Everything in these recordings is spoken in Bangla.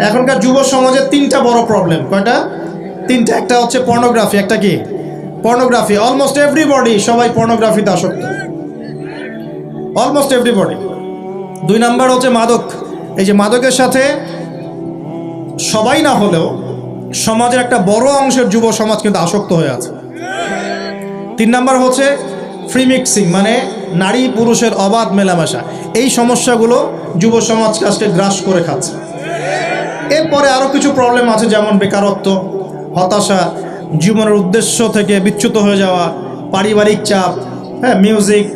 এখনকার যুব সমাজের তিনটা বড় প্রবলেম। কয়টা? তিনটা। একটা হচ্ছে পর্নোগ্রাফি। একটা কি? পর্নোগ্রাফি। অলমোস্ট এভরিবডি, সবাই পর্নোগ্রাফিতে আসক্ত, অলমোস্ট এভরিবডি। দুই নাম্বার হচ্ছে মাদক। এই যে মাদকের সাথে সবাই না হলেও সমাজের একটা বড় অংশের যুব সমাজ কিন্তু আসক্ত হয়ে আছে। তিন নাম্বার হচ্ছে ফ্রি মিক্সিং, মানে নারী পুরুষের অবাধ মেলামেশা। এই সমস্যাগুলো যুব সমাজকে আজকে গ্রাস করে খাচ্ছে। এরপরে আরও কিছু প্রবলেম আছে, যেমন বেকারত্ব, হতাশা, জীবনের উদ্দেশ্য থেকে বিচ্যুত হয়ে যাওয়া, পারিবারিক চাপ, হ্যাঁ, মিউজিক,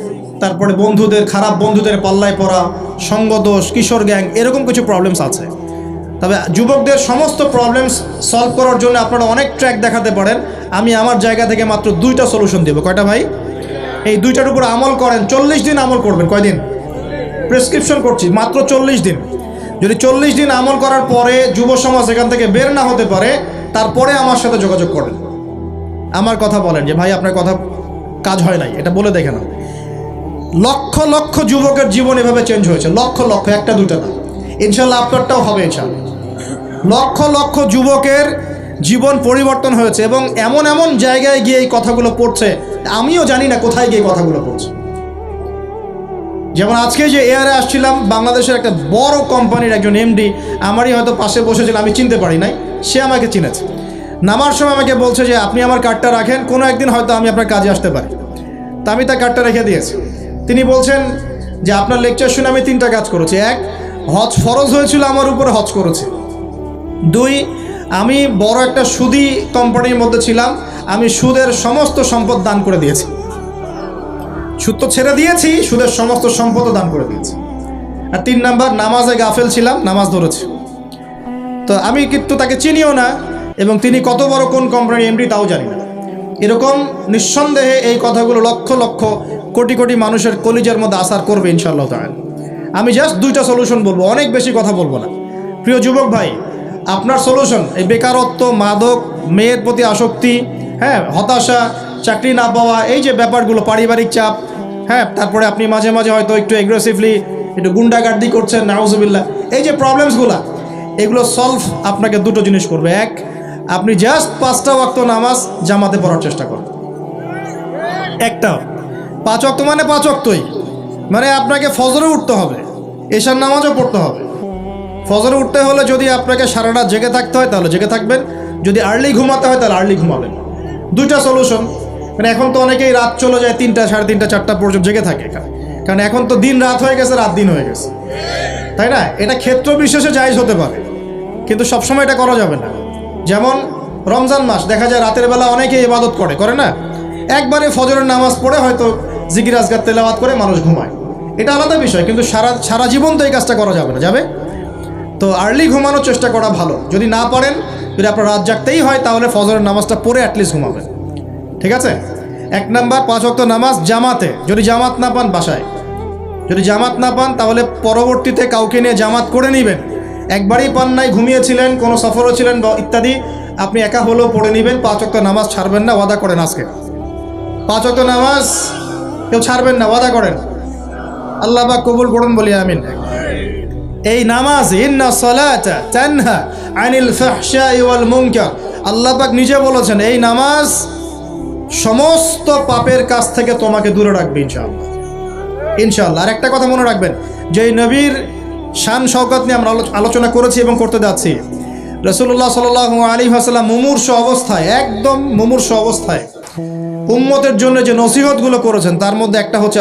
তারপরে বন্ধুদের, খারাপ বন্ধুদের পাল্লায় পড়া, সঙ্গদোষ, কিশোর গ্যাং, এরকম কিছু প্রবলেমস আছে। তবে যুবকদের সমস্ত প্রবলেমস সলভ করার জন্য আপনারা অনেক ট্র্যাক দেখাতে পারেন। আমি আমার জায়গা থেকে মাত্র দুইটা সলিউশন দেবো। কয়টা ভাই? এই দুইটার উপর আমল করেন। 40 দিন আমল করবেন। কয়দিন? প্রেসক্রিপশন করছি, মাত্র 40 দিন। যদি 40 দিন আমল করার পরে যুব সমাজ এখান থেকে বের না হতে পারে, তারপরে আমার সাথে যোগাযোগ করেন, আমার কথা বলেন যে ভাই আপনার কথা কাজ হয় নাই, এটা বলে দেখে না। লক্ষ লক্ষ যুবকের জীবন এভাবে চেঞ্জ হয়েছে, লক্ষ লক্ষ, একটা দুটা না। ইনশাল্লাহ আপনারটাও হবে ইনশাল্লাহ। লক্ষ লক্ষ যুবকের জীবন পরিবর্তন হয়েছে এবং এমন এমন জায়গায় গিয়ে এই কথাগুলো পড়ছে, আমিও জানি না কোথায় গিয়ে কথাগুলো পড়ছে। যেমন আজকে যে এয়ারে আসছিলাম, বাংলাদেশের একটা বড় কোম্পানির একজন এমডি আমারই হয়তো পাশে বসেছিল, আমি চিনতে পারি নাই, সে আমাকে চিনেছে। নামার সময় আমাকে বলছে যে আপনি আমার কার্ডটা রাখেন, কোনো একদিন হয়তো আমি আপনার কাজে আসতে পারি। তা আমি তার কার্ডটা রেখে দিয়েছি। তিনি বলছেন যে আপনার লেকচার শুনে আমি তিনটা কাজ করেছি। এক, হজ ফরজ হয়েছিল আমার উপরে, হজ করেছি। দুই, আমি বড় একটা সুদী কোম্পানির মধ্যে ছিলাম, আমি সুদের সমস্ত সম্পদ দান করে দিয়েছি। সুদ তো ছেড়ে দিয়েছি, সুদের সমস্ত সম্পদও দান করে দিয়েছি। আর তিন নাম্বার, নামাজে গাফেল ছিলাম, নামাজ ধরেছি। তো আমি কিন্তু তাকে চিনিও না এবং তিনি কত বড় কোন কোম্পানির এমডি তাও জানি না। এরকম নিঃসন্দেহে এই কথাগুলো লক্ষ লক্ষ কোটি কোটি মানুষের কলিজার মধ্যে আসার করবে ইনশাআল্লাহ তাআলা। আমি জাস্ট দুইটা সলিউশন বলবো, অনেক বেশি কথা বলবো না। প্রিয় যুবক ভাই, আপনার সলিউশন এই বেকারত্ব, মাদক, মেয়ের প্রতি আসক্তি, হ্যাঁ, হতাশা, চাকরি না পাওয়া, এই যে ব্যাপারগুলো, পারিবারিক চাপ, হ্যাঁ, তারপরে আপনি মাঝে মাঝে হয়তো একটু এগ্রেসিভলি একটু গুন্ডাগার্দি করছেন, নাউজুবিল্লাহ, এই যে প্রবলেমসগুলো, এগুলো সলভ আপনাকে দুটো জিনিস করবে। এক, আপনি জাস্ট 5টা ওয়াক্ত নামাজ জামাতে পড়ার চেষ্টা করুন। একটা 5 ওয়াক্ত মানে 5 ওয়াক্তই, মানে আপনাকে ফজরে উঠতে হবে, এশার নামাজও পড়তে হবে। ফজরে উঠতে হলে যদি আপনাকে সারা রাত জেগে থাকতে হয় তাহলে জেগে থাকবেন, যদি আর্লি ঘুমাতে হয় তাহলে আর্লি ঘুমাবেন। দুইটা সলিউশন। মানে এখন তো অনেকেই রাত চলে যায় 3টা, 3:30, 4টা পর্যন্ত জেগে থাকে, কারণ এখন তো দিন রাত হয়ে গেছে, রাত দিন হয়ে গেছে, তাই না? এটা ক্ষেত্র বিশেষে জায়েজ হতে পারে, কিন্তু সবসময় এটা করা যাবে না। যেমন রমজান মাস, দেখা যায় রাতের বেলা অনেকে ইবাদত করে না, একবারে ফজরের নামাজ পড়ে হয়তো জিকির আজকার তেলাওয়াত করে মানুষ ঘুমায়, এটা আলাদা বিষয়, কিন্তু সারা জীবন তো এই কাজটা করা যাবে না। যাবে তো আর্লি ঘুমানোর চেষ্টা করা ভালো। যদি না পারেন, যদি আপনার রাত জাগতেই হয়, তাহলে ফজরের নামাজটা পড়ে অ্যাটলিস্ট ঘুমাবেন, ঠিক আছে? 1 নাম্বার, 5 ওয়াক্ত নামাজ জামাতে। যদি জামাত না পান, বাসায় যদি জামাত না পান, তাহলে পরবর্তীতে কাউকে নিয়ে জামাত করে নেবেন। একবারই পান নাই, ঘুমিয়েছিলেন, কোনো সফরও ছিলেন বা ইত্যাদি, আপনি একা হলেও পড়ে নেবেন। 5 ওয়াক্ত নামাজ ছাড়বেন না, ওয়াদা করেন আজকে 5 ওয়াক্ত নামাজ কেউ ছাড়বেন না, ওয়াদা করেন। আল্লাহ পাক কবুল করুন, বলি আমিন। এই নামাজ, ইন্না সালাতা তানহা আনিল ফাহশাই ওয়াল মুনকার, আল্লাহ পাক নিজে বলেছেন এই নামাজ সমস্ত পাপের কাছ থেকে তোমাকে দূরে রাখবে ইনশাআল্লাহ, ইনশাআল্লাহ। আর একটা কথা মনে রাখবেন, যে নবীর শান শওকত নিয়ে আমরা আলোচনা করেছি এবং করতে যাচ্ছি। রাসূলুল্লাহ সাল্লাল্লাহু আলাইহি ওয়াসাল্লাম মুমূর্ষ অবস্থায়, একদম মুমূর্ষ অবস্থায় উম্মতের জন্য যে নসিহতগুলো করেছেন, তার মধ্যে একটা হচ্ছে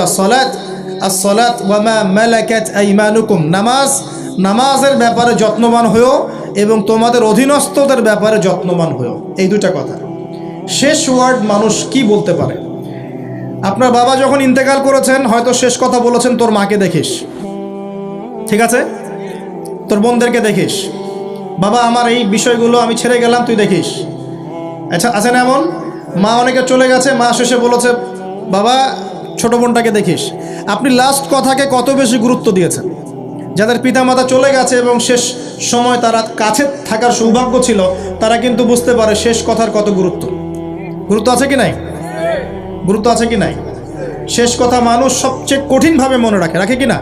আসসালাত ওয়া মা মালাকাত আইমানুকুম, নামাজের ব্যাপারে যত্নবান হয়েও এবং তোমাদের অধীনস্থদের ব্যাপারে যত্নবান হয়েও। এই দুটা কথা। শেষ ওয়ার্ড মানুষ কি বলতে পারে? আপনার বাবা যখন ইন্তেকাল করেছেন, হয়তো শেষ কথা বলেছেন তোর মাকে দেখিস, ঠিক আছে, তোর বোনদেরকে দেখিস, বাবা আমার এই বিষয়গুলো আমি ছেড়ে গেলাম, তুই দেখিস। আচ্ছা, আছে না এমন? মা অনেকে চলে গেছে, মা শেষে বলেছে বাবা ছোট বোনটাকে দেখিস। আপনি লাস্ট কথাকে কত বেশি গুরুত্ব দিয়েছেন? যাদের পিতামাতা চলে গেছে এবং শেষ সময় তারা কাছে থাকার সৌভাগ্য ছিল, তারা কিন্তু বুঝতে পারে শেষ কথার কত গুরুত্ব আছে কি নাই? গুরুত্ব আছে কি নাই? শেষ কথা মানুষ সবচেয়ে কঠিনভাবে মনে রাখে কি না?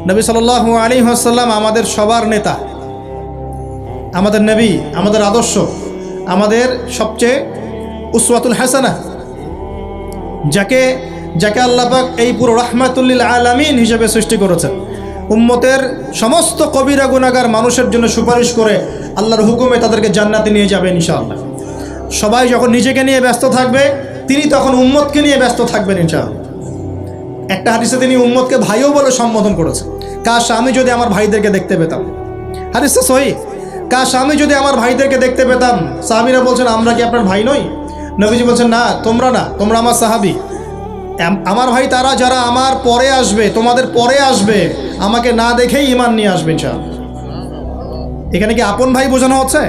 নবী সাল্লাল্লাহু আলাইহি ওয়াসাল্লাম আমাদের সবার নেতা, আমাদের নবী, আমাদের আদর্শ, আমাদের সবচেয়ে উসওয়াতুল হাসানা, যাকে আল্লাহ পাক এই পুরো রাহমাতুল্লিল আলামিন হিসেবে সৃষ্টি করেছেন, উম্মতের সমস্ত কবিরা গুনাহগার মানুষের জন্য সুপারিশ করে আল্লাহর হুকুমে তাদেরকে জান্নাতে নিয়ে যাবেন ইনশাআল্লাহ। সবাই যখন নিজেকে নিয়ে ব্যস্ত থাকবে, তিনি তখন উম্মতকে নিয়ে ব্যস্ত থাকবেন ইনশাআল্লাহ। একটা হাদিসে তিনি উম্মতকে ভাইও বলে সম্বোধন করেছেন। কাশ আমি যদি আমার ভাইদেরকে দেখতে পেতাম, হাদিসটা সহিহ, কাশ আমি যদি আমার ভাইদেরকে দেখতে পেতাম। সাহাবীরা বলছেন, আমরা কি আপনার ভাই নই? নবীজি বলছেন, না, তোমরা আমার সাহাবী। আমার ভাই তারা যারা আমার পরে আসবে, তোমাদের পরে আসবে, আমাকে না দেখেই ঈমান নিয়ে আসবে ইনশাআল্লাহ। এখানে কি আপন ভাই বোঝানো হচ্ছে?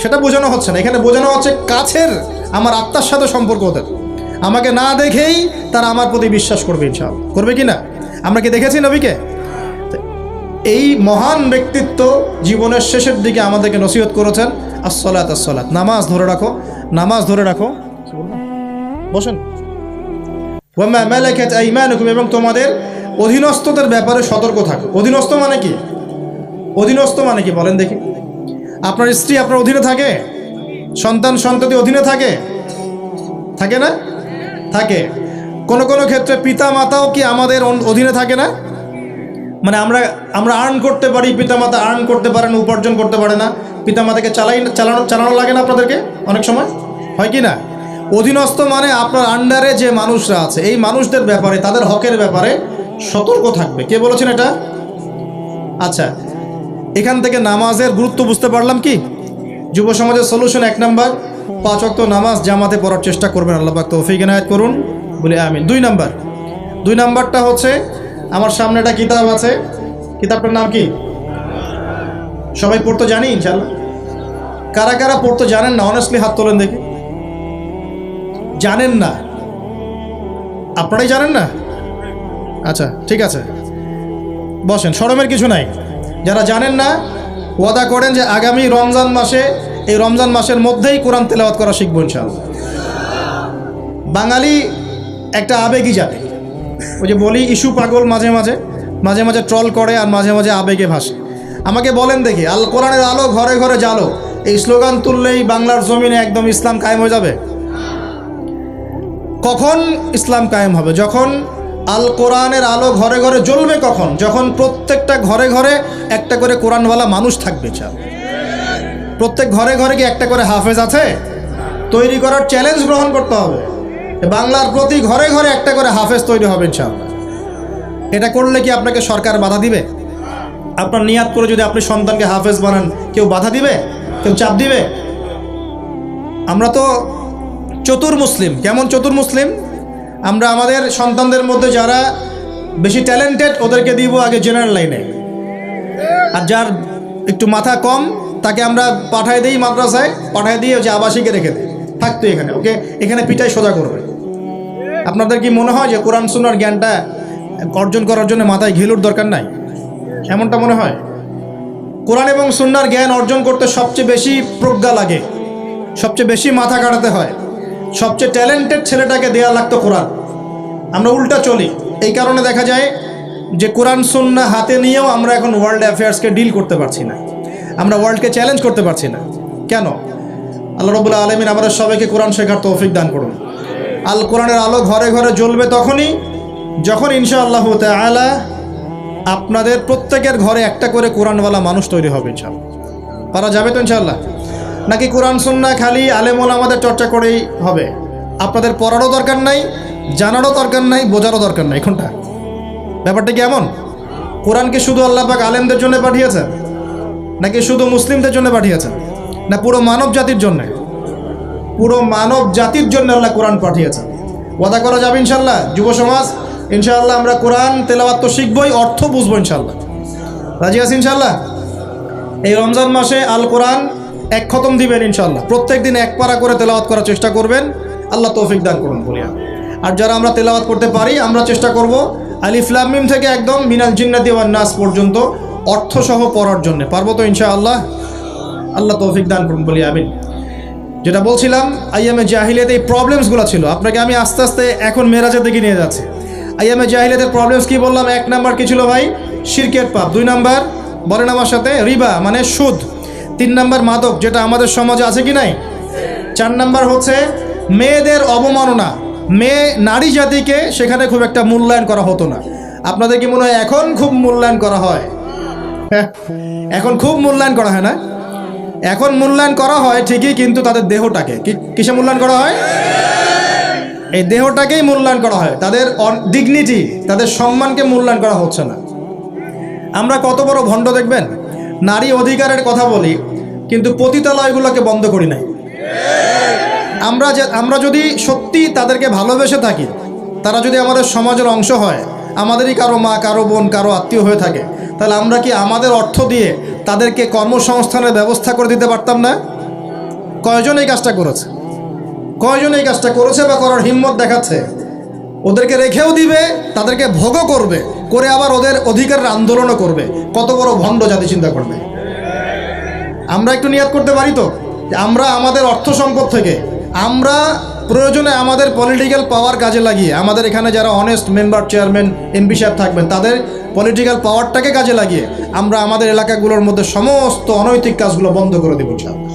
সেটা বোঝানো হচ্ছে না। এখানে বোঝানো হচ্ছে কাছের, আমার আত্মার সাথে সম্পর্ক ওদের। আমাকে না দেখেই তারা আমার প্রতি বিশ্বাস করবে ইনশাআল্লাহ। করবে কি না? আমরা কি দেখেছি নবীকে? এই মহান ব্যক্তিত্ব জীবনের শেষের দিকে আমাদেরকে নসিহত করেছেন, আসসালাত আসসালাত, নামাজ ধরে রাখো, নামাজ ধরে রাখো। বসেন। ওয়ামা মালাকাত আইমানুকুম, এবং তোমাদের অধীনস্থদের ব্যাপারে সতর্ক থাকো। অধীনস্থ মানে কি? অধীনস্থ মানে কি বলেন দেখি? আপনার স্ত্রী আপনার অধীনে থাকে? সন্তান সন্ততি অধীনে থাকে? থাকে না? থাকে। কোনো কোনো ক্ষেত্রে পিতা মাতাও কি আমাদের অধীনে থাকে না? মানে আমরা আর্ন করতে পারি, পিতামাতা আর্ন করতে পারে না, উপার্জন করতে পারে না। পিতামাতাকে চালানো লাগে না আপনাদেরকে অনেক সময়, হয় কি না? অধীনস্থ মানে আপনার আন্ডারে যে মানুষরা আছে, এই মানুষদের ব্যাপারে, তাদের হকের ব্যাপারে সতর্ক থাকবে। কে বলেছেন এটা? আচ্ছা, এখান থেকে নামাজের গুরুত্ব বুঝতে পারলাম কি? যুব সমাজের সলিউশন 1 নাম্বার, 5 ওয়াক্ত নামাজ জামাতে পড়ার চেষ্টা করবেন। আল্লাহ পাক তৌফিক ইনায়াত করুন, বলে আমিন। 2 নাম্বারটা হচ্ছে, আমার সামনে একটা কিতাব আছে, কিতাবটার নাম কি? সবাই পড়তে জানি ইনশাআল্লাহ? কারা কারা পড়তে জানেন না? অনেস্টলি হাত তোলেন দেখি। জানেন না? আপনারাই জানেন না? আচ্ছা, ঠিক আছে, বসেন, শরমের কিছু নাই। যারা জানেন না, ওয়াদা করেন যে আগামী রমজান মাসে, এই রমজান মাসের মধ্যেই কোরআন তেলাওয়াত করা শিখবো ইনশাআল্লাহ। বাঙালি একটা আবেগী জাতি। ওই যে বলি, ইস্যু পাগল, মাঝে মাঝে ট্রল করে আর মাঝে মাঝে আবেগে ভাসে। আমাকে বলেন দেখি, আল কোরআনের আলো ঘরে ঘরে জ্বালো, এই স্লোগান তুললেই বাংলার জমিনে একদম ইসলাম কায়েম হয়ে যাবে? কখন ইসলাম কায়েম হবে? যখন আল কোরআনের আলো ঘরে ঘরে জ্বলবে। কখন? যখন প্রত্যেকটা ঘরে ঘরে একটা করে কোরআনওয়ালা মানুষ থাকবে। প্রত্যেক ঘরে ঘরে কি একটা করে হাফেজ আছে? তৈরি করার চ্যালেঞ্জ গ্রহণ করতে হবে। বাংলার প্রতি ঘরে ঘরে একটা করে হাফেজ তৈরি হবে ইনশাআল্লাহ। এটা করলে কি আপনাকে সরকার বাধা দিবে? আপনার নিয়াত করে যদি আপনি সন্তানকে হাফেজ বানান, কেউ বাধা দিবে? কেউ চাপ দিবে? আমরা তো চতুর মুসলিম। কেমন চতুর মুসলিম? আমরা আমাদের সন্তানদের মধ্যে যারা বেশি ট্যালেন্টেড, ওদেরকে দিব আগে জেনারেল লাইনে, আর যার একটু মাথা কম তাকে আমরা পাঠায় দিই মাদ্রাসায়, পাঠায় দিয়ে যে আবাসিকে রেখে দিই, থাকতো এখানে, ওকে এখানে পিটাই সোজা করবে। আপনাদের কি মনে হয় যে কোরআন সুন্নাহর জ্ঞানটা অর্জন করার জন্য মাথায় ঘিলুর দরকার নাই? এমনটা মনে হয়? কোরআন এবং সুন্নাহর জ্ঞান অর্জন করতে সবচেয়ে বেশি প্রজ্ঞা লাগে, সবচেয়ে বেশি মাথা কাটাতে হয়। সবচেয়ে ট্যালেন্টেড ছেলেটাকে দেয়া লাগতো কোরআন। আমরা উল্টা চলি। এই কারণে দেখা যায় যে কোরআন সুন্নাহ হাতে নিয়েও আমরা এখন ওয়ার্ল্ড অ্যাফেয়ার্সকে ডিল করতে পারছি না, আমরা ওয়ার্ল্ডকে চ্যালেঞ্জ করতে পারছি না। কেন? আল্লাহ রাব্বুল আলামিন আমাদের সবাইকে কোরআন শেখার তৌফিক দান করুন। আল কোরআনের আলো ঘরে ঘরে জ্বলবে তখনই যখন ইনশাআল্লাহ তাআলা আপনাদের প্রত্যেকের ঘরে একটা করে কোরআনওয়ালা মানুষ তৈরি হবে ইনশাআল্লাহ। পারা যাবে তো ইনশাআল্লাহ? নাকি কোরআন সুন্নাহ খালি আলেম ওলামাদের চর্চা করেই হবে? আপনাদের পড়ারও দরকার নাই, জানারও দরকার নাই, বোঝারও দরকার নাই। কোনটা? ব্যাপারটা কি এমন? কোরআনকে শুধু আল্লাহ পাক আলেমদের জন্য পাঠিয়েছেন, নাকি শুধু মুসলিমদের জন্য পাঠিয়েছেন, না পুরো মানব জাতির জন্য? পুরো মানব জাতির জন্য আল্লাহ কোরআন পাঠিয়েছেন। ওয়াদা করা যাবে ইনশাআল্লাহ? যুব সমাজ, ইনশাআল্লাহ আমরা কোরআন তেলাওয়াত তো শিখবই, অর্থ বুঝবো ইনশাআল্লাহ। রাজি আছি ইনশাআল্লাহ? এই রমজান মাসে আল কোরআন 1 খতম দিবেন ইনশাআল্লাহ। প্রত্যেক দিন 1 পারা করে তেলাওয়াত করার চেষ্টা করবেন। আল্লাহ তৌফিক দান করুন বলিয়া। আর যারা আমরা তেলাওয়াত করতে পারি, আমরা চেষ্টা করব আলিফ লাম মিম থেকে একদম মিনাল জিন্নাতি ওয়ান নাস পর্যন্ত অর্থসহ পড়ার জন্য। পারবো তো ইনশাআল্লাহ? আল্লাহ তৌফিক দান করুন বলি আমিন। যেটা বলছিলাম, আইয়ামে জাহিলিয়াতে এই প্রবলেমসগুলো ছিল। আপনাকে আমি আস্তে আস্তে এখন মেরাজের দিকে নিয়ে যাচ্ছি। আইয়ামে জাহিলিয়াতের প্রবলেমস কি বললাম? 1 নাম্বার কি ছিল ভাই? শিরকের পাপ। 2 নাম্বার, বলেন আমার সাথে, রিবা মানে সুদ। 3 নাম্বার মাদক, যেটা আমাদের সমাজে আছে কি নাই। 4 নাম্বার হচ্ছে মেয়েদের অবমাননা। নারী জাতিকে সেখানে খুব একটা মূল্যায়ন করা হতো না। আপনাদের কি মনে হয় এখন খুব মূল্যায়ন করা হয়? এখন খুব মূল্যায়ন করা হয় না? এখন মূল্যায়ন করা হয় ঠিকই, কিন্তু তাদের দেহটাকে কিসে মূল্যায়ন করা হয়? এই দেহটাকেই মূল্যায়ন করা হয়, তাদের ডিগনিটি, তাদের সম্মানকে মূল্যায়ন করা হচ্ছে না। আমরা কত বড় ভণ্ড দেখবেন, নারী অধিকারের কথা বলি কিন্তু পতিতালয়গুলোকে বন্ধ করি নাই। আমরা যদি সত্যি তাদেরকে ভালোবেসে থাকি, তারা যদি আমাদের সমাজের অংশ হয়, আমাদেরই কারো মা, কারো বোন, কারো আত্মীয় হয়ে থাকে, তাহলে আমরা কি আমাদের অর্থ দিয়ে তাদেরকে কর্মসংস্থানের ব্যবস্থা করে দিতে পারতাম না? কয়জন এই কাজটা করেছে? কয়জন এই কাজটা করেছে বা করার হিম্মত দেখাচ্ছে? ওদেরকে রেখেও দিবে, তাদেরকে ভোগও করবে, করে আবার ওদের অধিকারের আন্দোলনও করবে। কত বড় ভণ্ড জাতি চিন্তা করবে। আমরা একটু নিয়াত করতে পারি তো যে আমরা আমাদের অর্থ সম্পদ থেকে আমরা প্রয়োজনে আমাদের পলিটিক্যাল পাওয়ার কাজে লাগিয়ে, আমাদের এখানে যারা অনেস্ট মেম্বার, চেয়ারম্যান, এমপি সাহেব থাকবেন, তাদের পলিটিক্যাল পাওয়ারটাকে কাজে লাগিয়ে আমরা আমাদের এলাকাগুলোর মধ্যে সমস্ত অনৈতিক কাজগুলো বন্ধ করে দেব ইনশাআল্লাহ।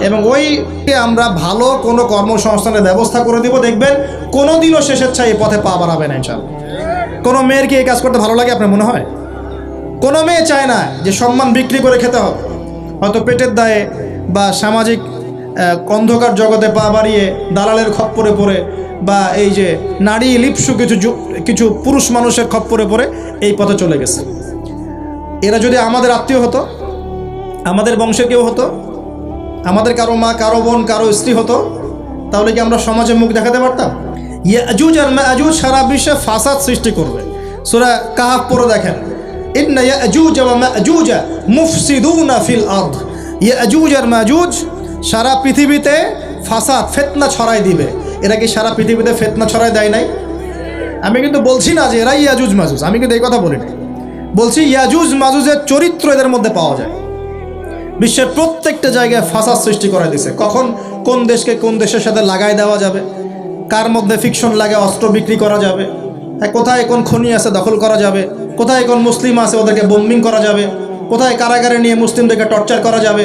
এবং ওইকে আমরা ভালো কোনো কর্মসংস্থানের ব্যবস্থা করে দিব। দেখবেন কোনোদিনও শেষেচ্ছায় এই পথে পা বাড়াবে না ইনশাআল্লাহ। কোনো মেয়ের কি এই কাজ করতে ভালো লাগে আপনার মনে হয়? কোনো মেয়ে চায় না যে সম্মান বিক্রি করে খেতে হবে, হয়তো পেটের দায়ে বা সামাজিক অন্ধকার জগতে পা বাড়িয়ে দালালের খপ্পরে পড়ে, বা এই যে নারী লিপ্সু কিছু পুরুষ মানুষের খপ্পরে পড়ে এই পথে চলে গেছে। এরা যদি আমাদের আত্মীয় হতো, আমাদের বংশের কেউ হতো, আমাদের কারো মা, কারো বোন, কারো স্ত্রী হতো, তাহলে কি আমরা সমাজে মুখ দেখাতে পারতাম? ইয়াজুজ আর মাজুজ সারা বিশ্বে ফাসাদ সৃষ্টি করবে। সূরা কাহাফ পড়ে দেখেন, ইন্না ইয়াজুজ ওয়া মাজুজ মুফসিদুনা ফিল আরদ। ইয়াজুজ আর মাজুজ সারা পৃথিবীতে ফাসাদ, ফিতনা ছড়াই দিবে। এরা কি সারা পৃথিবীতে ফিতনা ছড়াই দেয় নাই? আমি কিন্তু বলছি না যে এরাই ইয়াজুজ মাজুজ, আমি কিন্তু এই কথা বলি না। বলছি ইয়াজুজ মাজুজের চরিত্র এদের মধ্যে পাওয়া যায়। বিশ্বের প্রত্যেকটা জায়গায় ফাসাদ সৃষ্টি করে দিছে। কখন কোন দেশকে কোন দেশের সাথে লাগাই দেওয়া যাবে, কার মধ্যে ফিকশন লাগে অস্ত্র বিক্রি করা যাবে, কোথায় কোন খনি আছে দখল করা যাবে, কোথায় কোন মুসলিম আছে ওদেরকে বোম্বিং করা যাবে, কোথায় কারাগারে নিয়ে মুসলিমদেরকে টর্চার করা যাবে,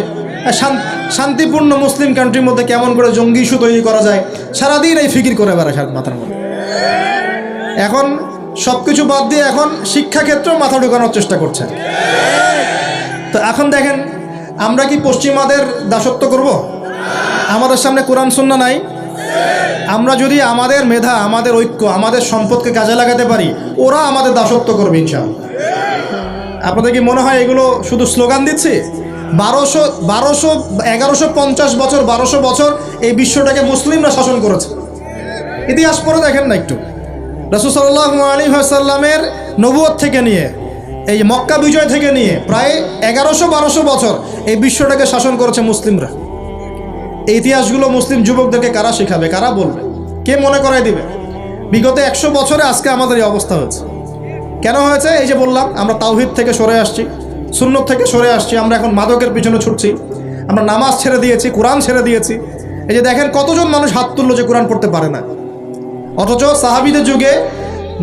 শান্তিপূর্ণ মুসলিম কান্ট্রির মধ্যে কেমন করে জঙ্গি ইস্যু তৈরি করা যায়, সারাদিন এই ফিকির করে বেড়ায় মাথার মধ্যে। এখন সব কিছু বাদ দিয়ে এখন শিক্ষাক্ষেত্রেও মাথা ঢোকানোর চেষ্টা করছে। তো এখন দেখেন, আমরা কি পশ্চিমাদের দাসত্ব করব? আমাদের সামনে কোরআন সুন্নাহ নাই। আমরা যদি আমাদের মেধা, আমাদের ঐক্য, আমাদের সম্পদকে কাজে লাগাতে পারি, ওরা আমাদের দাসত্ব করবে ইনশাআল্লাহ। আপনাদের কি মনে হয় এগুলো শুধু স্লোগান দিচ্ছি? 1150 বছর 1200 বছর এই বিশ্বটাকে মুসলিমরা শাসন করেছে। ইতিহাস পড়ে দেখেন না একটু। রাসূল সাল্লাল্লাহু আলাইহি ওয়াসাল্লামের নবুয়ত থেকে নিয়ে, এই মক্কা বিজয় থেকে নিয়ে প্রায় 1100-1200 বছর এই বিশ্বটাকে শাসন করেছে মুসলিমরা। এই ইতিহাসগুলো মুসলিম যুবকদেরকে কারা শেখাবে, কারা বলবে, কে মনে করাই দিবে? বিগত 100 বছরে আজকে আমাদের এই অবস্থা হয়েছে। কেন হয়েছে? এই যে বললাম, আমরা তাওহীদ থেকে সরে আসছি, সুন্নত থেকে সরে আসছি, আমরা এখন মাদকের পিছনে ছুটছি, আমরা নামাজ ছেড়ে দিয়েছি, কোরআন ছেড়ে দিয়েছি। এই যে দেখেন কতজন মানুষ হাত তুললো যে কোরআন পড়তে পারে না, অথচ সাহাবীদের যুগে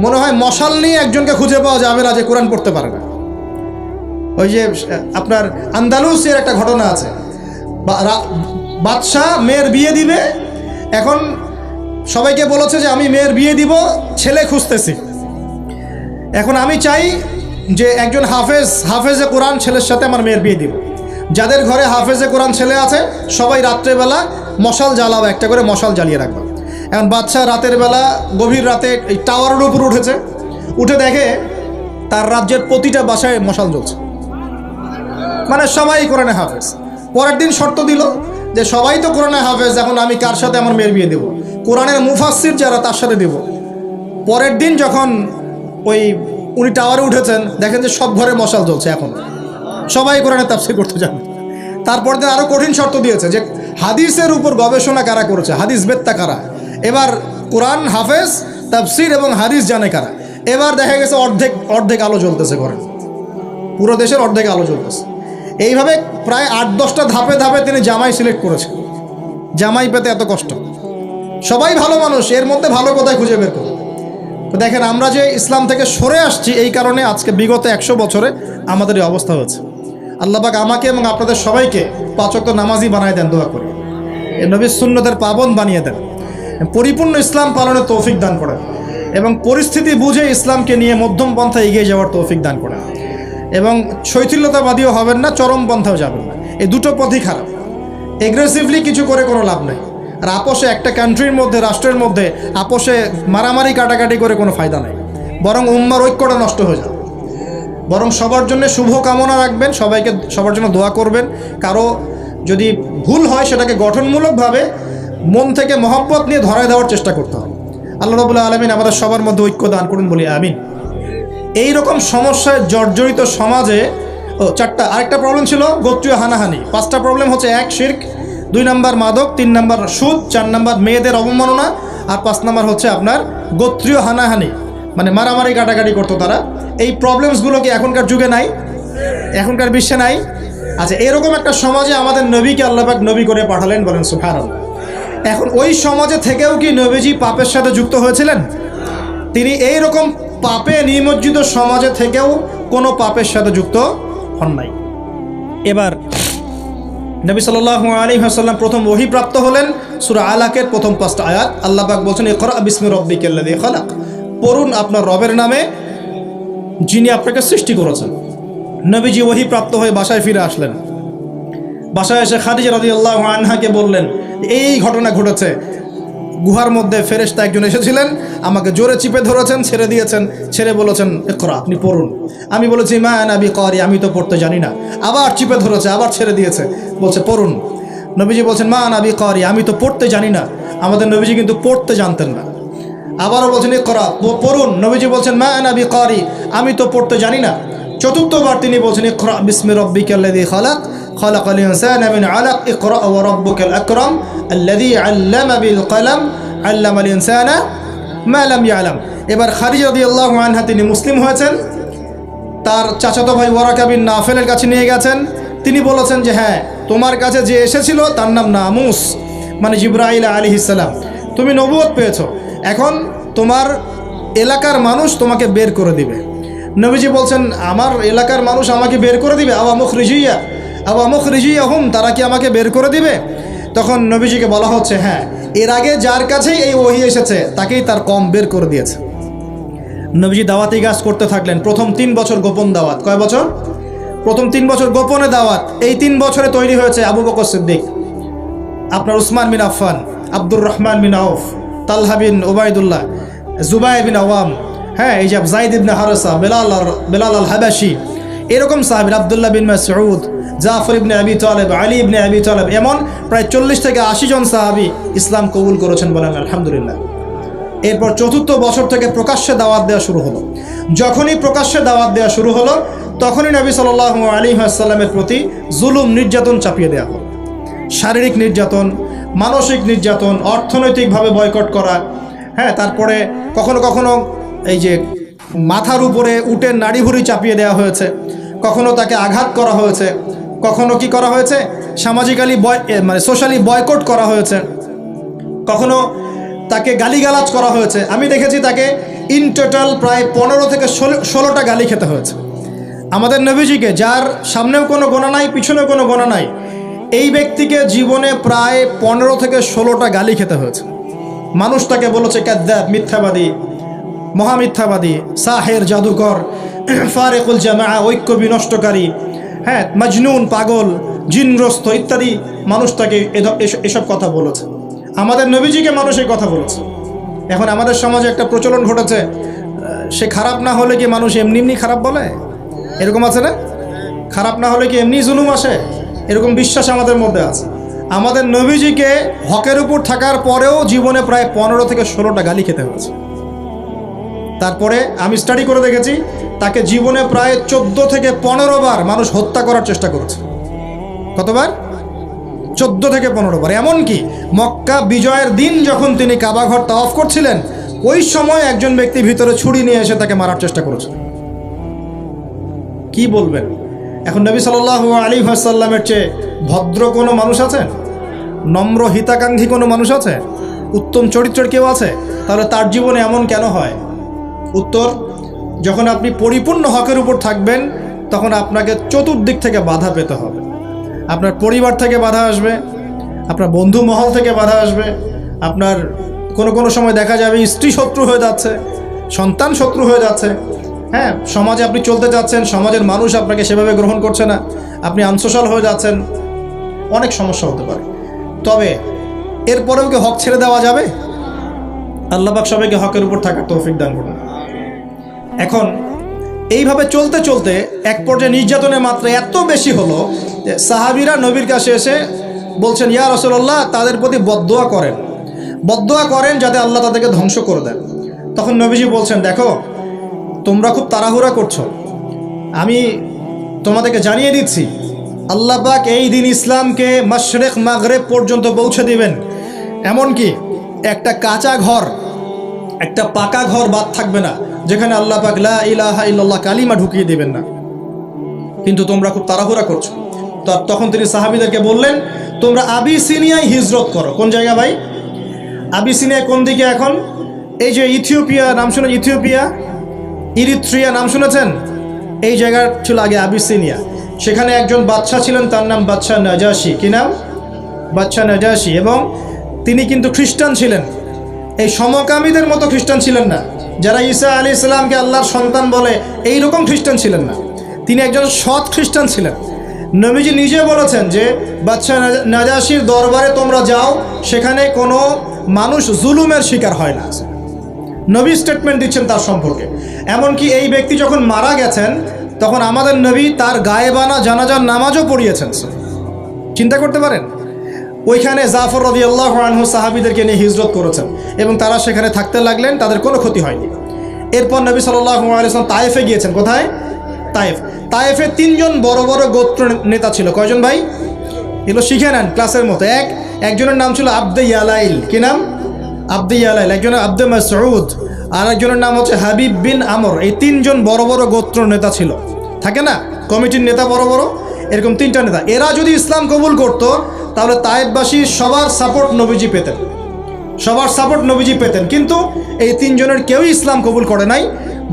মনে হয় মশাল নিয়ে একজনকে খুঁজে পাওয়া যাবে না যে কোরআন পড়তে পারে না। ওই যে আপনার আন্দালুসের একটা ঘটনা আছে, বাদশাহ মেয়ের বিয়ে দিবে, এখন সবাইকে বলেছে যে আমি মেয়ের বিয়ে দিব, ছেলে খুঁজতেছি। এখন আমি চাই যে একজন হাফেজে কোরআন ছেলের সাথে আমার মেয়ের বিয়ে দিব। যাদের ঘরে হাফেজে কোরআন ছেলে আছে সবাই রাত্রেবেলা মশাল জ্বালাবে, একটা করে মশাল জ্বালিয়ে রাখবে। এখন বাচ্চা রাতের বেলা গভীর রাতে এই টাওয়ারের উপর উঠেছে, উঠে দেখে তার রাজ্যের প্রতিটা বাসায় মশাল জ্বলছে, মানে সবাই কোরআনে হাফেজ। পরের দিন শর্ত দিল যে সবাই তো কোরআনে হাফেজ, এখন আমি কার সাথে আমার মেয়ের বিয়ে দেবো? কোরআনের মুফাসসির যারা তার সাথে দেব। পরের দিন যখন উনি টাওয়ারে উঠেছেন, দেখেন যে সব ঘরে মশাল জ্বলছে, এখন সবাই কোরআনে তাফসীর করতে যাবে। তারপর দিন আরও কঠিন শর্ত দিয়েছে যে হাদিসের উপর গবেষণা কারা করেছে, হাদিস বেত্তা কারা, এবার কোরআন হাফেজ, তাফসীর এবং হাদিস জানে কারা। এবার দেখা গেছে অর্ধেক আলো জ্বলতেছে ঘরে, পুরো দেশের অর্ধেক আলো জ্বলতেছে। এইভাবে প্রায় 8-10টা ধাপে ধাপে তিনি জামাই সিলেক্ট করেছেন। জামাই পেতে এত কষ্ট, সবাই ভালো মানুষ, এর মধ্যে ভালো কোথায় খুঁজে বের করবে? তো দেখেন, আমরা যে ইসলাম থেকে সরে আসছি এই কারণে আজকে বিগত 100 বছরে আমাদের এই অবস্থা হয়েছে। আল্লাহ পাক আমাকে এবং আপনাদের সবাইকে 5 ওয়াক্ত নামাজি বানায় দেন, দোয়া করি। এই নবীর সুন্নতের পাবন বানিয়ে দেন, পরিপূর্ণ ইসলাম পালনের তৌফিক দান করেন এবং পরিস্থিতি বুঝে ইসলামকে নিয়ে মধ্যম পন্থা এগিয়ে যাওয়ার তৌফিক দান করেন এবং শৈথিল্যতাবাদীও হবেন না, চরম পন্থাও যাবেন না। এই দুটো পথই খারাপ। এগ্রেসিভলি কিছু করে কোনো লাভ নেই। আর আপোষে একটা কান্ট্রির মধ্যে, রাষ্ট্রের মধ্যে আপোষে মারামারি কাটাকাটি করে কোনো ফায়দা নেই, বরং উম্মার ঐক্যটা নষ্ট হয়ে যাবে। বরং সবার জন্য শুভ কামনা রাখবেন, সবাইকে সবার জন্য দোয়া করবেন। কারো যদি ভুল হয় সেটাকে গঠনমূলকভাবে মন থেকে মহব্বত নিয়ে ধরায় দেওয়ার চেষ্টা করতে হবে। আল্লাহ রাব্বুল আলামিন আমাদের সবার মধ্যে ঐক্য দান করুন, বলি আমিন। এই রকম সমস্যায় জর্জরিত সমাজে চারটা, আরেকটা প্রবলেম ছিল গোত্রীয় হানাহানি। 5টা প্রবলেম হচ্ছে: 1 শিরক, 2 নাম্বার মাদক, 3 নাম্বার সুদ, 4 নাম্বার মেয়েদের অবমাননা, আর 5 নাম্বার হচ্ছে আপনার গোত্রীয় হানাহানি, মানে মারামারি কাটাকাটি করতো তারা। এই প্রবলেমসগুলো কি এখনকার যুগে নাই? এখনকার বিশ্বে নাই? আচ্ছা, এরকম একটা সমাজে আমাদের নবীকে আল্লাহ পাক নবী করে পাঠালেন, বলেন সুবহানাল্লাহ। এখন ওই সমাজে থেকেও কি নবীজি পাপের সাথে যুক্ত হয়েছিলেন? তিনি এই রকম পাপে নিমজ্জিত সমাজে থেকেও কোনো পাপের সাথে যুক্ত হন নাই। এবার নবী সাল্লাল্লাহু আলাইহি ওয়াসাল্লাম প্রথম ওহী প্রাপ্ত হলেন সূরা আলাকের প্রথম 5টা আয়াত। আল্লাহ পাক বলেন, ইকরা বিসমি রাব্বিকাল্লাযী খালাক, পড়ুন আপনার রবের নামে যিনি আপনাকে সৃষ্টি করেছেন। নবীজি ওহী প্রাপ্ত হয়ে বাসায় ফিরে আসলেন। বাসায় এসে খাদিজা রাদিয়াল্লাহু আনহাকে বললেন, এই ঘটনা ঘটেছে, গুহার মধ্যে ফেরেশতা একজন এসেছিলেন, আমাকে জোরে চিপে ধরেছেন, ছেড়ে দিয়েছেন, ছেড়ে বলেছেন ইকরা, আপনি পড়ুন। আমি বলেছি মা আনা বিকারি, আমি তো পড়তে জানি না। আবার চিপে ধরেছে, আবার ছেড়ে দিয়েছে, বলছে পড়ুন। নবীজি বলছেন মা আনা বিকারি, আমি তো পড়তে জানি না। আমাদের নবীজি কিন্তু পড়তে জানতেন না। আবারও বলছেন ইকরা, পড়ুন। নবীজি বলছেন মা আনা বিকারি, আমি তো পড়তে জানি না। চতুর্থবার তিনি বলছেন ইকরা বিসমি রাব্বিকাল্লাযী খালাক, খালাকাল ইনসানা মিন আলাক, ইকরা ওয়া রাব্বুকাল আকরাম আল্লাযী আল্লামা বিল কলম আল্লামাল ইনসানা মা লাম ইয়ালাম। এবার খাদিজা রাদিয়াল্লাহু আনহা তিনি মুসলিম হয়েছেন। তার চাচাতো ভাই ওয়ারাকা বিন নাফেলের কাছে নিয়ে গেছেন। তিনি বলেছেন যে হ্যাঁ, তোমার কাছে যে এসেছিল তার নাম নামুস, মানে জিবরাইল আলাইহিস সালাম। তুমি নবুয়ত পেয়েছো, এখন তোমার এলাকার মানুষ তোমাকে বের করে দিবে। নবীজি বলছেন আমার এলাকার মানুষ আমাকে বের করে দিবে? আওয়া মুখরিজিয়া হুম, তারা কি আমাকে বের করে দিবে? তখন নবীজিকে বলা হচ্ছে হ্যাঁ, এর আগে যার কাছেই এই ওহী এসেছে তাকেই তার কম বের করে দিয়েছে। নবীজি দাওয়াতি কাজ করতে থাকলেন। প্রথম 3 বছর গোপন দাওয়াত। কয় বছর? প্রথম 3 বছর গোপনে দাওয়াত। এই 3 বছরে তৈরি হয়েছে আবু বকর সিদ্দিক, আপনার উসমান বিন আফফান, আব্দুর রহমান বিন আউফ, তালহা বিন উবাইদুল্লাহ, জুবাইর বিন আওয়াম, হ্যাঁ, এই যে যায়েদ ইবনে হারেসা, বেলাল আল হাবাশি, এরকম সাহাবী, আব্দুল্লাহ বিন মাসউদ, জাফর ইবনে আবি তালেব, আলী ইবনে আবি তালেব, এমন প্রায় 40 থেকে 80 জন সাহাবী ইসলাম কবুল করেছেন, বলেন আলহামদুলিল্লাহ। এরপর 4র্থ বছর থেকে প্রকাশ্যে দাওয়াত দেওয়া শুরু হলো। যখনই প্রকাশ্যে দাওয়াত দেওয়া শুরু হলো, তখনই নবী সাল্লাল্লাহু আলাইহি ওয়াসাল্লামের প্রতি জুলুম, নির্যাতন চাপিয়ে দেওয়া হলো। শারীরিক নির্যাতন, মানসিক নির্যাতন, অর্থনৈতিকভাবে বয়কট করা, হ্যাঁ, তারপরে কখনো কখনো এই যে মাথার উপরে উটের নাড়িভুড়ি চাপিয়ে দেওয়া হয়েছে, কখনো তাকে আঘাত করা হয়েছে, কখনো কি করা হয়েছে, সামাজিক্যালি মানে সোশ্যালি বয়কট করা হয়েছে, কখনো তাকে গালিগালাজ করা হয়েছে। আমি দেখেছি তাকে ইন টোটাল প্রায় 15 থেকে 16টা গালি খেতে হয়েছে। আমাদের নবীজিকে, যার সামনেও কোনো গোনা নাই, পিছনেও কোনো গোনা নাই, এই ব্যক্তিকে জীবনে প্রায় 15 থেকে 16টা গালি খেতে হয়েছে। মানুষ তাকে বলেছে কাযযাব, মিথ্যাবাদী, মহামিথ্যাবাদী, সাহের, জাদুকর, ফারিকুল জামাআ, ঐক্য বিনষ্টকারী, হ্যাঁ, মজনুন, পাগল, জিনগ্রস্ত ইত্যাদি মানুষ তাকে এসব কথা বলেছে। আমাদের নবীজিকে মানুষ এই কথা বলেছে। এখন আমাদের সমাজে একটা প্রচলন ঘটেছে, সে খারাপ না হলে কি মানুষ এমনি এমনি খারাপ বলে? এরকম আছে না? খারাপ না হলে কি এমনি জুলুম আসে? এরকম বিশ্বাস আমাদের মধ্যে আছে। আমাদের নবীজিকে হকের উপর থাকার পরেও জীবনে প্রায় 15 থেকে 16টা গালি খেতে হয়েছে। তারপরে আমি স্টাডি করে দেখেছি, তাকে জীবনে প্রায় 14 থেকে 15 বার মানুষ হত্যা করার চেষ্টা করেছে। কতবার? 14 থেকে 15 বার। এমনকি মক্কা বিজয়ের দিন যখন তিনি কাবা ঘর তাওয়াফ করছিলেন, ওই সময় একজন ব্যক্তি ভিতরে ছুরি নিয়ে এসে তাকে মারার চেষ্টা করেছে। কি বলবেন? এখন নবী সাল্লাল্লাহু আলাইহি ওয়াসাল্লামের চেয়ে ভদ্র কোনো মানুষ আছে? নম্র হিতাকাঙ্ক্ষী কোনো মানুষ আছে? উত্তম চরিত্রের কেউ আছে? তাহলে তার জীবনে এমন কেন হয়? উত্তর, যখন আপনি পরিপূর্ণ হকের উপর থাকবেন তখন আপনাকে চতুর্দিক থেকে বাধা পেতে হবে। আপনার পরিবার থেকে বাধা আসবে, আপনার বন্ধু মহল থেকে বাধা আসবে, আপনার কোনো সময় দেখা যাবে স্ত্রী শত্রু হয়ে যাচ্ছে, সন্তান শত্রু হয়ে যাচ্ছে। হ্যাঁ, সমাজে আপনি চলতে যাচ্ছেন, সমাজের মানুষ আপনাকে সেভাবে গ্রহণ করছে না, আপনি আনসোশাল হয়ে যাচ্ছেন, অনেক সমস্যা হতে পারে। তবে এরপরেও কি হক ছেড়ে দেওয়া যাবে? আল্লাহ পাক সবাইকে হকের উপর থাকার তৌফিক দান করুন। এখন এইভাবে চলতে চলতে এক পর্যায়ে নির্যাতনের মাত্রা এত বেশি হলো যে সাহাবীরা নবীর কাছে এসে বলছেন, ইয়া রাসূলুল্লাহ, তাদের প্রতি বদদোয়া করেন যাতে আল্লাহ তাদেরকে ধ্বংস করে দেন। তখন নবীজি বলছেন, দেখো তোমরা খুব তাড়াহুড়া করছো, আমি তোমাদেরকে জানিয়ে দিচ্ছি আল্লাহ পাক এই দিন ইসলামকে মাশরিক মাগরিব পর্যন্ত পৌঁছে দিবেন। এমনকি একটা কাঁচা ঘর, একটা পাকা ঘর বাদ থাকবে না যেখানে আল্লাহ পাক লা ইলাহা ইল্লাল্লাহ কালিমা ঢুকিয়ে দিবেন না। কিন্তু তোমরা খুব তাড়াহুড়া করছো। তো তখন তিনি সাহাবীদেরকে বললেন, তোমরা আবিসিনিয়ায় হিজরত করো। কোন জায়গা ভাই? আবিসিনিয়া কোন দিকে এখন? এই যে ইথিওপিয়া নাম শুনে, ইরিত্রিয়া নাম শুনেছেন? এই জায়গা ছিল আগে আবিসিনিয়া। সেখানে একজন বাদশা ছিলেন, তার নাম বাদশা নাজাশি। কি নাম? বাদশা নাজাশি। এবং তিনি কিন্তু খ্রিস্টান ছিলেন। এই সমকামীদের মতো খ্রিস্টান ছিলেন না, যারা ঈসা আলাইহিস সালামকে আল্লাহর সন্তান বলে এই রকম খ্রিস্টান ছিলেন না। তিনি একজন সৎ খ্রিস্টান ছিলেন। নবীজি নিজে বলেছেন যে বাদশা নাজাশির দরবারে তোমরা যাও, সেখানে কোনো মানুষ জুলুমের শিকার হয় না। নবী স্টেটমেন্ট দিচ্ছেন তার সম্পর্কে। এমনকি এই ব্যক্তি যখন মারা গেছেন তখন আমাদের নবী তার গায়েবানা জানাজার নামাজও পড়িয়েছেন। চিন্তা করতে পারেন, ওইখানে জাফর রাদিয়াল্লাহু আনহু সাহাবীদেরকে নিয়ে হিজরত করেছেন এবং তারা সেখানে থাকতে লাগলেন, তাদের কোনো ক্ষতি হয়নি। এরপর নবী সাল্লাল্লাহু আলাইহি ওয়াসাল্লাম তায়েফে গিয়েছেন। কোথায়? তায়েফে 3জন বড় বড় গোত্র নেতা ছিল। কয়জন ভাই? এগুলো শিখে নেন ক্লাসের মতো। একজনের নাম ছিল আব্দে ইয়ালাইল। কি নাম? আব্দে ইয়ালাইল। একজনের আব্দে মাসউদ, আর একজনের নাম হচ্ছে হাবিব বিন আমর। এই 3জন বড় বড় গোত্র নেতা ছিল। থাকে না কমিটির নেতা বড় বড়, এরকম 3টা নেতা। এরা যদি ইসলাম কবুল করতো তাহলে তায়েফবাসী সবার সাপোর্ট নবীজি পেতেন। কিন্তু এই 3জনের কেউই ইসলাম কবুল করে নাই,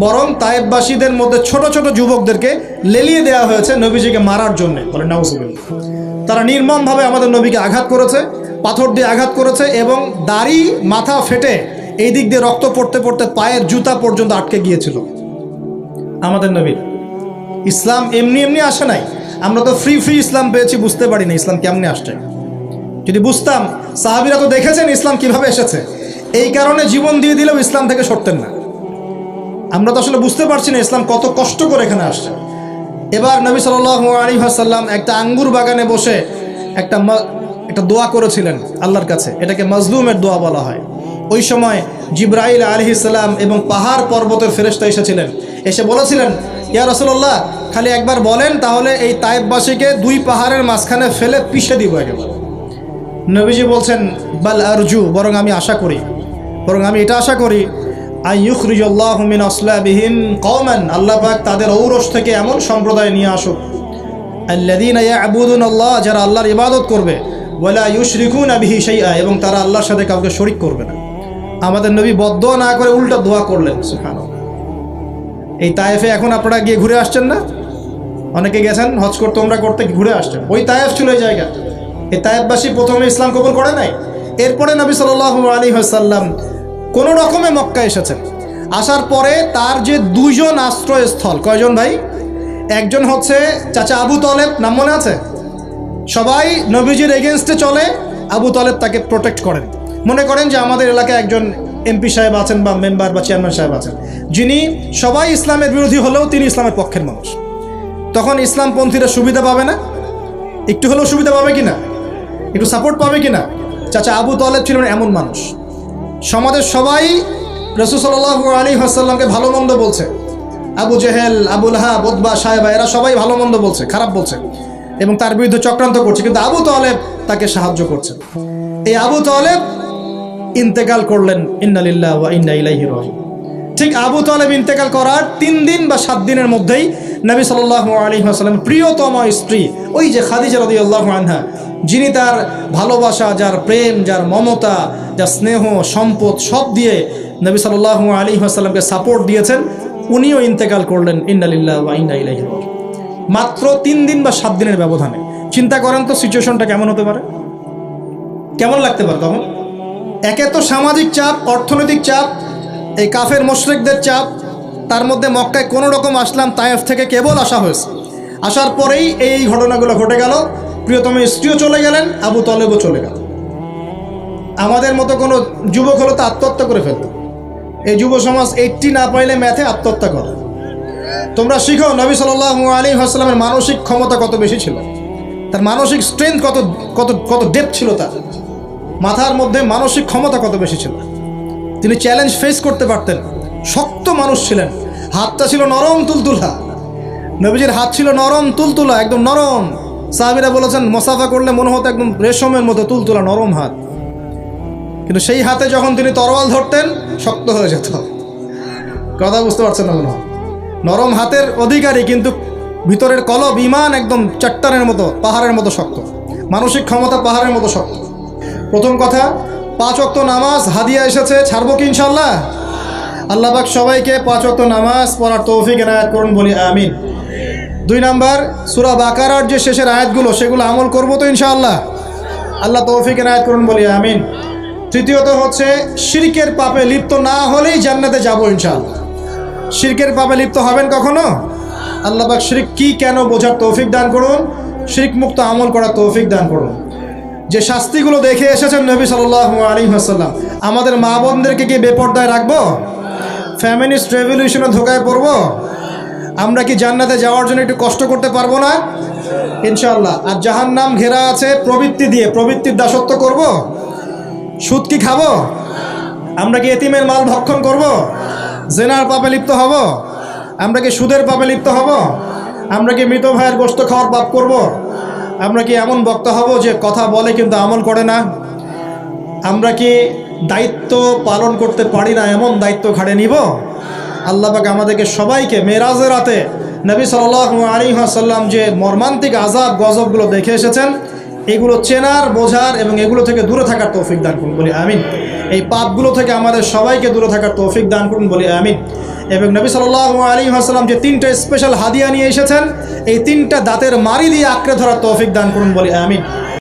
বরং তায়েফবাসীদের মধ্যে ছোট ছোট যুবকদেরকে লেলিয়ে দেওয়া হয়েছে নবীজিকে মারার জন্য। বলে নাউজুবিল্লাহ। তারা নির্মমভাবে আমাদের নবীকে আঘাত করেছে, পাথর দিয়ে আঘাত করেছে এবং দাড়ি মাথা ফেটে এই দিক দিয়ে রক্ত পড়তে পড়তে পায়ের জুতা পর্যন্ত আটকে গিয়েছিল। আমাদের নবীর ইসলাম এমনি আসে নাই। আমরা তো ফ্রি ইসলাম পেয়েছি, বুঝতে পারি না ইসলাম কেমনে আসছে। যদি বুঝতাম, সাহাবীরা তো দেখেছেন ইসলাম কিভাবে এসেছে, এই কারণে জীবন দিয়ে দিলেও ইসলাম থেকে সরতেন না। আমরা তো আসলে বুঝতে পারছি না ইসলাম কত কষ্ট করে এখানে আসছে। এবার নবী সাল্লাল্লাহু আলাইহি ওয়াসাল্লাম একটা আঙ্গুর বাগানে বসে একটা দোয়া করেছিলেন আল্লাহর কাছে। এটাকে মাজলুমের দোয়া বলা হয়। ওই সময় জিবরাইল আলাইহিস সালাম এবং পাহাড় পর্বতের ফেরেশতা এসেছিলেন, এসে বলেছিলেন, ইয়া রাসূলুল্লাহ, খালি একবার বলেন তাহলে এই তায়েফবাসীকে 2 পাহাড়ের মাঝখানে ফেলে পিষে দিব একেবারে। নবীজি বলছেন, বাল আরজু, বরং আমি এটা আশা করি আইয়ুখরিজাল্লাহু মিন আসলাবিহিম কওমান, আল্লাহ পাক তাদের ঔরস থেকে এমন সম্প্রদায় নিয়ে আসুক, আল্লাযীনা ইয়াবুদুনাল্লাহ, যারা আল্লাহর ইবাদত করবে, ওয়ালা ইউশরিকুনা বিহি শাইআ, এবং তারা আল্লাহর সাথে কাউকে শরীক করবে না। আমাদের নবী বদদোয়া না করে উল্টা দোয়া করলেন। সুবহানাল্লাহ। এই তায়েফে এখন আপনারা গিয়ে ঘুরে আসছেন না? অনেকে গেছেন হজ করতে, ওমরা করতে, ঘুরে আসছেন। ওই তায়েফ ছিল এই জায়গা। এই তায়েফবাসী প্রথমে ইসলাম কবুল করে নাই। এরপরে নবী সাল্লাল্লাহু আলাইহি ওয়াসাল্লাম কোনো রকমে মক্কা এসেছেন। আসার পরে তার যে 2জন আশ্রয়স্থল, কয়জন ভাই? একজন হচ্ছে চাচা আবু তলেব, নাম মনে আছে? সবাই নবীজির এগেনস্টে চলে, আবু তলেব তাকে প্রোটেক্ট করেন। মনে করেন যে আমাদের এলাকায় একজন এমপি সাহেব আছেন বা মেম্বার বা চেয়ারম্যান সাহেব আছেন, যিনি সবাই ইসলামের বিরোধী হলেও তিনি ইসলামের পক্ষের মানুষ। তখন ইসলামপন্থীরা সুবিধা পাবে না? একটু হলেও সুবিধা পাবে কিনা? একটু সাপোর্ট পাবে কিনা? চাচা আবু তলেব ছিলেন এমন মানুষ। সমাজের সবাই রাসূল সাল্লাল্লাহু আলাইহি ওয়াসাল্লামকে ভালো মন্দ বলছে। আবু জেহেল, আবু লাহাব, উতবা, সায়বা, এরা সবাই ভালো মন্দ বলছে, খারাপ বলছে এবং তার বিরুদ্ধে চক্রান্ত করছে, কিন্তু আবু তলেব তাকে সাহায্য করছেন। এই আবু তলেব ইন্তেকাল করলেন, ইন্না লিল্লাহি ওয়া ইন্না ইলাইহি রাজিউন। ঠিক আবু তলেব ইন্তেকাল করার 3 দিন বা 7 দিনের মধ্যেই নবী সাল্লাল্লাহু আলাইহি ওয়াসাল্লামের প্রিয়তম স্ত্রী, ওই যে খাদিজা রাদিয়াল্লাহু আনহা, যিনি তার ভালোবাসা, যার প্রেম, যার মমতা, যার স্নেহ, সম্পদ সব দিয়ে নবী সাল্লাল্লাহু আলাইহি ওয়াসাল্লামকে সাপোর্ট দিয়েছেন, উনিও ইন্তেকাল করলেন, ইন্না লিল্লাহি ওয়া ইন্না ইলাইহি রাজিউন। মাত্র 3 দিন বা 7 দিনের ব্যবধানে। চিন্তা করেন তো সিচুয়েশনটা কেমন হতে পারে, কেমন লাগতে পারে তখন। একে তো সামাজিক চাপ, অর্থনৈতিক চাপ, এই কাফের মুশরিকদের চাপ, তার মধ্যে মক্কায় কোনো রকম আসলাম, তায়েফ থেকে কেবল আসা হয়েছে। আসার পরেই এই ঘটনাগুলো ঘটে গেল। প্রিয়তম স্ত্রীও চলে গেলেন, আবু তলেবও চলে গেল। আমাদের মতো কোনো যুবক হলো তো আত্মহত্যা করে ফেলত। এই যুব সমাজ 80 না পাইলে ম্যাথে আত্মহত্যা করে। তোমরা শিখো নবী সাল্লাল্লাহু আলাইহি ওয়াসাল্লামের মানসিক ক্ষমতা কত বেশি ছিল, তার মানসিক স্ট্রেংথ কত কত কত ডেপথ ছিল, তার মাথার মধ্যে মানসিক ক্ষমতা কত বেশি ছিল। তিনি চ্যালেঞ্জ ফেস করতে পারতেন, শক্ত মানুষ ছিলেন। হাতটা ছিল নরম তুলতুলা, নবীজির হাত ছিল নরম তুলতুলা, একদম নরম। সাহাবীরা বলেছেন মুসাফা করলে মনে হতো একদম রেশমের মতো তুলতুলা নরম হাত। কিন্তু সেই হাতে যখন তিনি তরোয়াল ধরতেন শক্ত হয়ে যেত। কথা বুঝতে পারছেন না মনে হয়? নরম হাতের অধিকারী, কিন্তু ভিতরের কলব ঈমান একদম চট্টানের মতো, পাহাড়ের মতো শক্ত। মানসিক ক্ষমতা পাহাড়ের মতো শক্ত। প্রথম কথা, 5 ওয়াক্ত নামাজ হাদিয়া এসেছে, ছাড়বো কি ইনশাআল্লাহ? আল্লাহ পাক সবাইকে 5 ওয়াক্ত নামাজ পড়ার তৌফিক এনায়েত করুন, বলি আমিন। 2 নাম্বার, সূরা বাকারার যে শেষের আয়াতগুলো সেগুলো আমল করবো তো ইনশাআল্লাহ? আল্লাহ তৌফিক এনায়েত করুন, বলি আমিন। তৃতীয়ত হচ্ছে শিরকের পাপে লিপ্ত না হলেই জান্নাতে যাবো ইনশাআল্লাহ। শিরকের পাপে লিপ্ত হবেন কখনো? আল্লাহ পাক শিরক কি কেন বোঝার তৌফিক দান করুন, শিরক মুক্ত আমল করার তৌফিক দান করুন। যে শাস্তিগুলো দেখে এসেছেন নবী সাল্লাল্লাহু আলাইহি ওয়াসাল্লাম, আমাদের মা বোনদেরকে কি বেপরদায় রাখবো? ফ্যামিলিস্ট রেভলিউশনে ধোকায় পড়বো? আমরা কি জান্নাতে যাওয়ার জন্য একটু কষ্ট করতে পারবো না? ইনশাআল্লাহ। আর জাহান্নাম ঘেরা আছে প্রবৃত্তি দিয়ে, প্রবৃত্তির দাসত্ব করব? সুদ কি খাবো? আমরা কি এতিমের মাল ভক্ষণ করব? জেনার পাপে লিপ্ত হব? আমরা কি সুদের পাপে লিপ্ত হব? আমরা কি মৃত ভাইয়ের গোশত খাওয়ার পাপ করব? আমরা কি এমন বক্তা হব যে কথা বলে কিন্তু আমল করে না? আমরা কি দায়িত্ব পালন করতে পারি না, এমন দায়িত্ব ঘাড়ে নিব? আল্লাহ পাক আমাদেরকে সবাইকে মেরাজের রাতে নবী সাল্লাল্লাহু আলাইহি ওয়াসাল্লাম যে মর্মান্তিক আযাব গজবগুলো দেখে এসেছেন, এগুলো চেনার, বোঝার এবং এগুলো থেকে দূরে থাকার তৌফিক দান করুন, বলি আমিন। এই পাপগুলো থেকে আমাদের সবাইকে দূরে থাকার তৌফিক দান করুন, বলি আমিন। এবং নবী সাল্লাল্লাহু আলাইহি ওয়াসাল্লাম যে 3টা স্পেশাল হাদিয়া নিয়ে এসেছেন, এই 3টা দাঁতের মারি দিয়ে আঁকড়ে ধরার তৌফিক দান করুন, বলি আমিন।